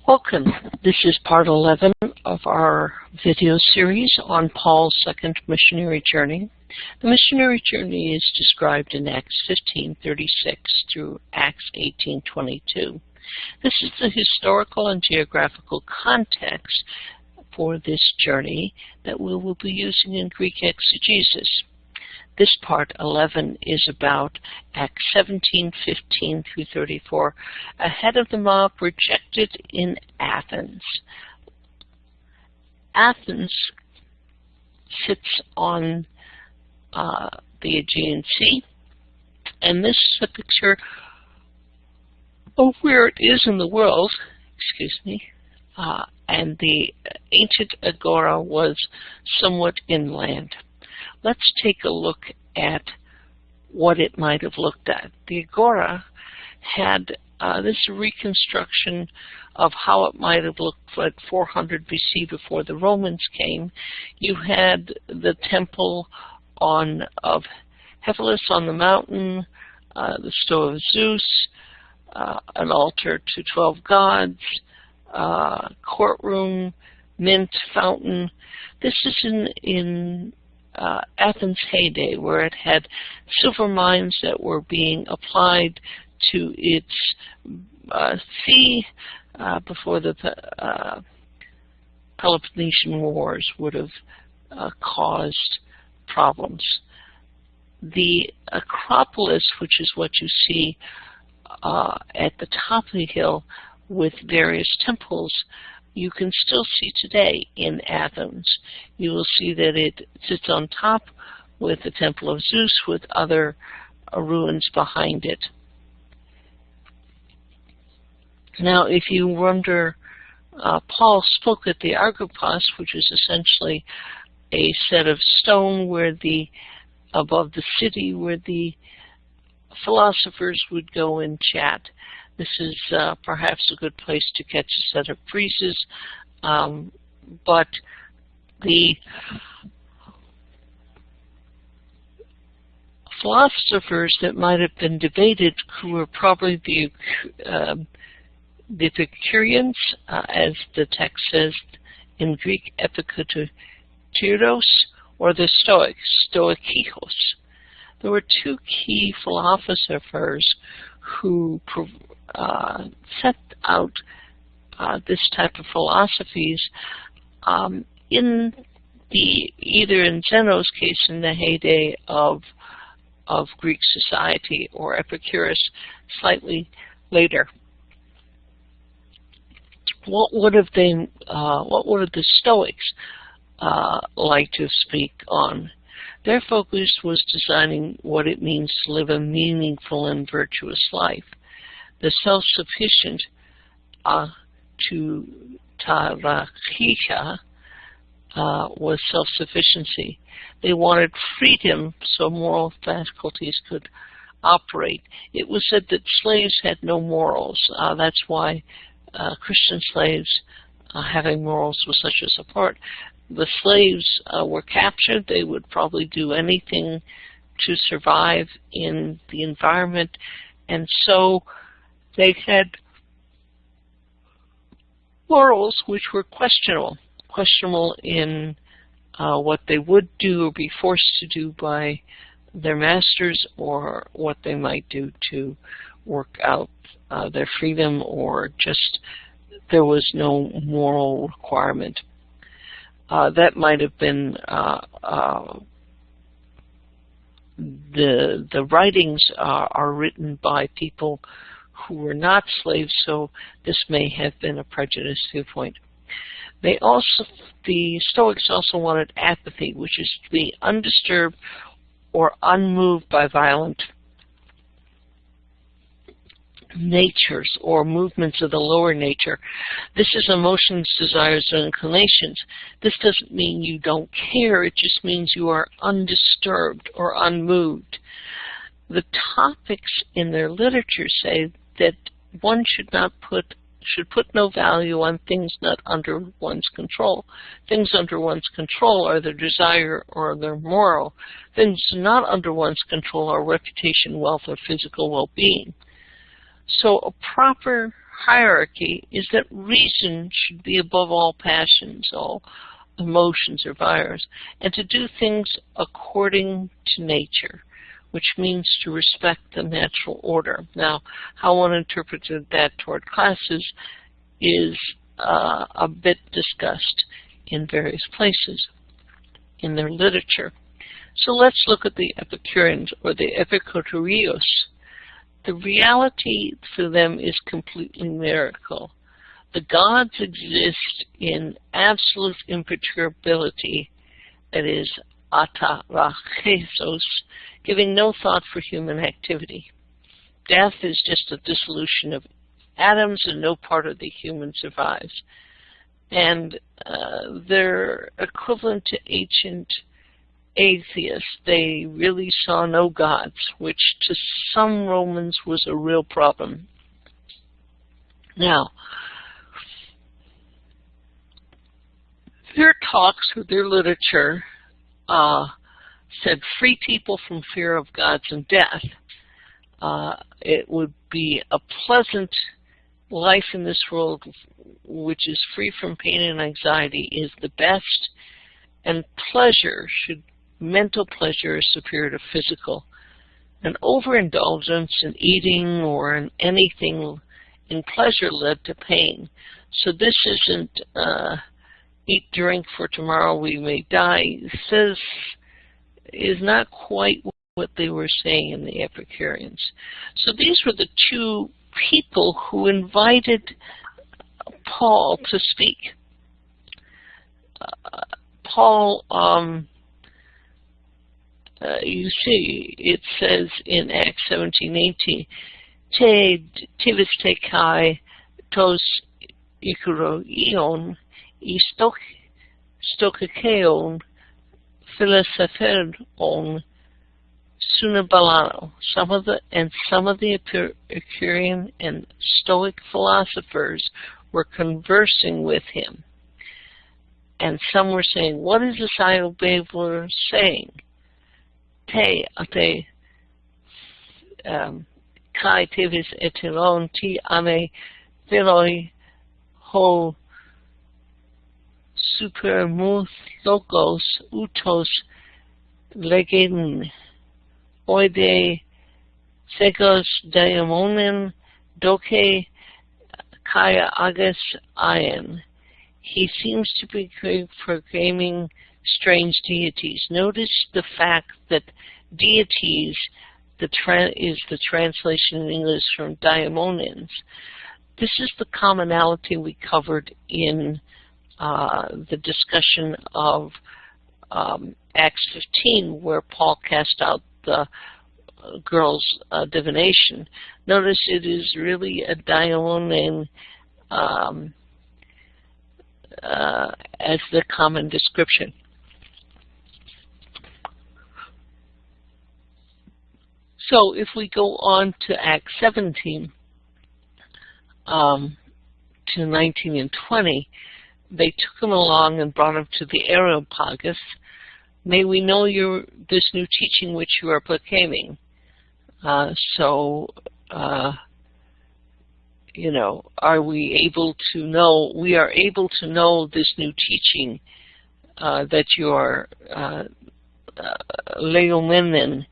Welcome. This is part 11 of our video series on Paul's second missionary journey. The missionary journey is described in Acts 15:36 through Acts 18:22. This is the historical and geographical context for this journey that we will be using in Greek exegesis. This part 11 is about Acts 17:15 through 34, ahead of the mob rejected in Athens. Athens sits on the Aegean Sea, and this is a picture of where it is in the world, and the ancient agora was somewhat inland. Let's take a look at what it might have looked at. The agora had this reconstruction of how it might have looked at 400 BC before the Romans came. You had the temple of Hephaestus on the mountain, the Stoa of Zeus, an altar to 12 gods, courtroom, mint, fountain. This is in Athens' heyday, where it had silver mines that were being applied to its sea before the Peloponnesian Wars would have caused problems. The Acropolis, which is what you see at the top of the hill with various temples, you can still see today in Athens. You will see that it sits on top with the Temple of Zeus with other ruins behind it. Now, if you wonder, Paul spoke at the Areopagus, which is essentially a set of stone above the city where the philosophers would go and chat. This is perhaps a good place to catch a set of breezes, but the philosophers that might have been debated were probably the Epicureans, as the text says in Greek, Epikoureos, or the Stoics, Stoikos. There were two key philosophers who set out this type of philosophies either in Zeno's case in the heyday of Greek society, or Epicurus slightly later. What would the Stoics like to speak on? Their focus was designing what it means to live a meaningful and virtuous life. The self-sufficient to tarachia was self-sufficiency. They wanted freedom so moral faculties could operate. It was said that slaves had no morals. That's why Christian slaves having morals was such a support. The slaves were captured. They would probably do anything to survive in the environment, and so they had morals which were questionable in what they would do or be forced to do by their masters, or what they might do to work out their freedom, or just there was no moral requirement. That might have been the writings are written by people who were not slaves, so this may have been a prejudiced viewpoint. The Stoics also wanted apathy, which is to be undisturbed or unmoved by violent natures or movements of the lower nature. This is emotions, desires, and inclinations. This doesn't mean you don't care. It just means you are undisturbed or unmoved. The topics in their literature say that one should put no value on things not under one's control. Things under one's control are their desire or their moral. Things not under one's control are reputation, wealth, or physical well-being. So a proper hierarchy is that reason should be above all passions, all emotions or desires, and to do things according to nature, which means to respect the natural order. Now, how one interpreted that toward classes is a bit discussed in various places in their literature. So let's look at the Epicureans, or the Epicurios. The reality for them is completely miracle. The gods exist in absolute imperturbability, that is, atarachesos, giving no thought for human activity. Death is just a dissolution of atoms, and no part of the human survives. And they're equivalent to ancient atheists. They really saw no gods, which to some Romans was a real problem. Now, their talks or their literature said free people from fear of gods and death. It would be a pleasant life in this world which is free from pain and anxiety is the best, and mental pleasure is superior to physical. An overindulgence in eating or in anything in pleasure led to pain. So this isn't eat, drink, for tomorrow we may die. Says is not quite what they were saying in the Epicureans. So these were the two people who invited Paul to speak. Paul, you see, it says in Acts 17:18, te tivis kai tos Ikuroion stokikeon philosopheron sunabalano. Some of the Epicurean and Stoic philosophers were conversing with him. And some were saying, what is this Ayopa saying? Te ate kai tivis etilon ti ame philoi ho supermuth logos utos legedin oide segos diamonen doke kaya agus ion. He seems to be proclaiming strange deities. Notice the fact that deities is the translation in English from daemonens. This is the commonality we covered in the discussion of Acts 15, where Paul cast out the girl's divination. Notice it is really a daimonen as the common description. So if we go on to Acts 17, to 19 and 20, they took him along and brought him to the Areopagus. May we know this new teaching which you are proclaiming. You know, are we able to know? We are able to know this new teaching that you are leomenen,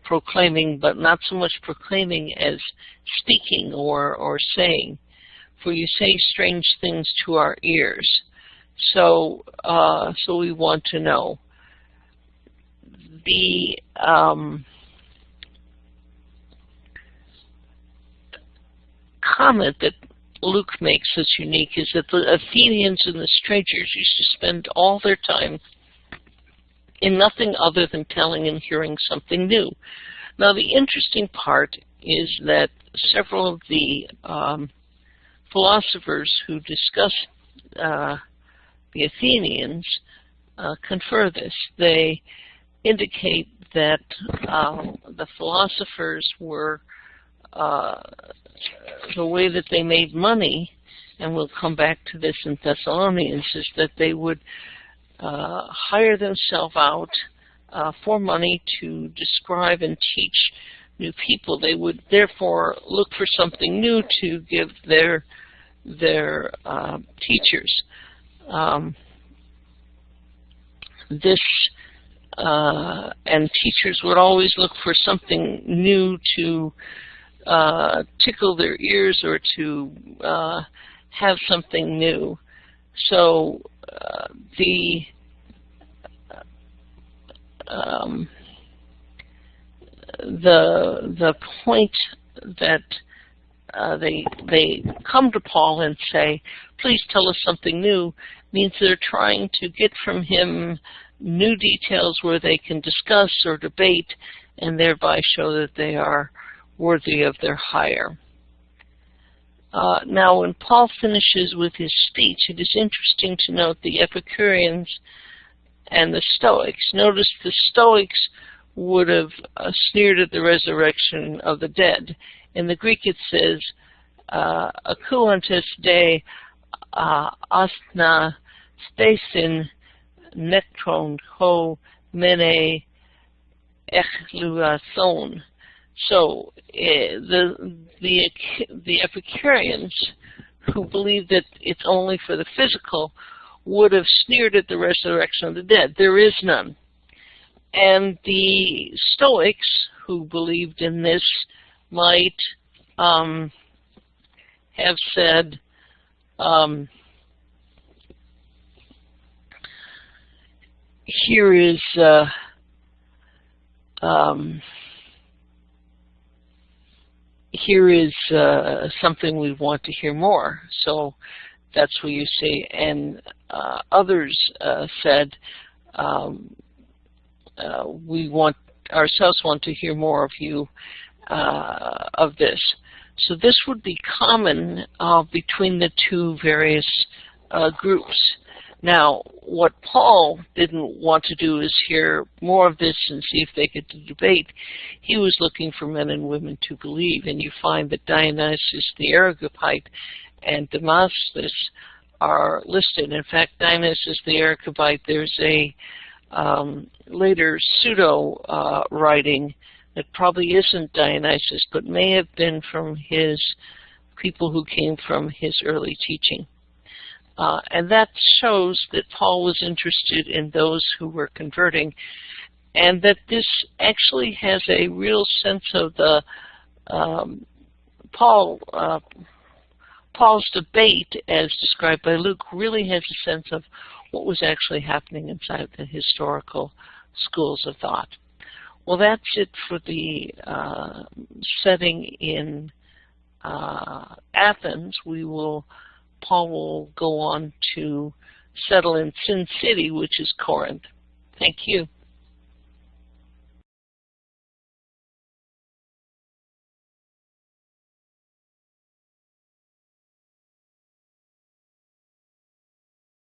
proclaiming, but not so much proclaiming as speaking or saying. For you say strange things to our ears. So we want to know. The comment that Luke makes that's unique is that the Athenians and the strangers used to spend all their time in nothing other than telling and hearing something new. Now, the interesting part is that several of the philosophers who discuss the Athenians confer this. They indicate that the philosophers were the way that they made money, and we'll come back to this in Thessalonians, is that they would hire themselves out for money to describe and teach new people. They would therefore look for something new to give their teachers. And teachers would always look for something new to tickle their ears or to have something new. So the point that they come to Paul and say, please tell us something new, means they're trying to get from him new details where they can discuss or debate and thereby show that they are worthy of their hire. Now, when Paul finishes with his speech, it is interesting to note the Epicureans and the Stoics. Notice the Stoics would have sneered at the resurrection of the dead. In the Greek it says, akouantes de asthna stasin nektron ho mene echluathon. So the Epicureans, who believe that it's only for the physical, would have sneered at the resurrection of the dead. There is none. And the Stoics, who believed in this, might have said, here is something we want to hear more. So that's what you see. And others said, we ourselves want to hear more of you, of this. So this would be common between the two various groups. Now, what Paul didn't want to do is hear more of this and see if they could debate. He was looking for men and women to believe, and you find that Dionysius the Areopagite and Damascus are listed. In fact, Dionysius the Areopagite, there's a later pseudo writing that probably isn't Dionysius, but may have been from his people who came from his early teaching. And that shows that Paul was interested in those who were converting, and that this actually has a real sense of the Paul's debate, as described by Luke, really has a sense of what was actually happening inside the historical schools of thought. Well, that's it for the setting in Athens. Paul will go on to settle in Sin City, which is Corinth. Thank you.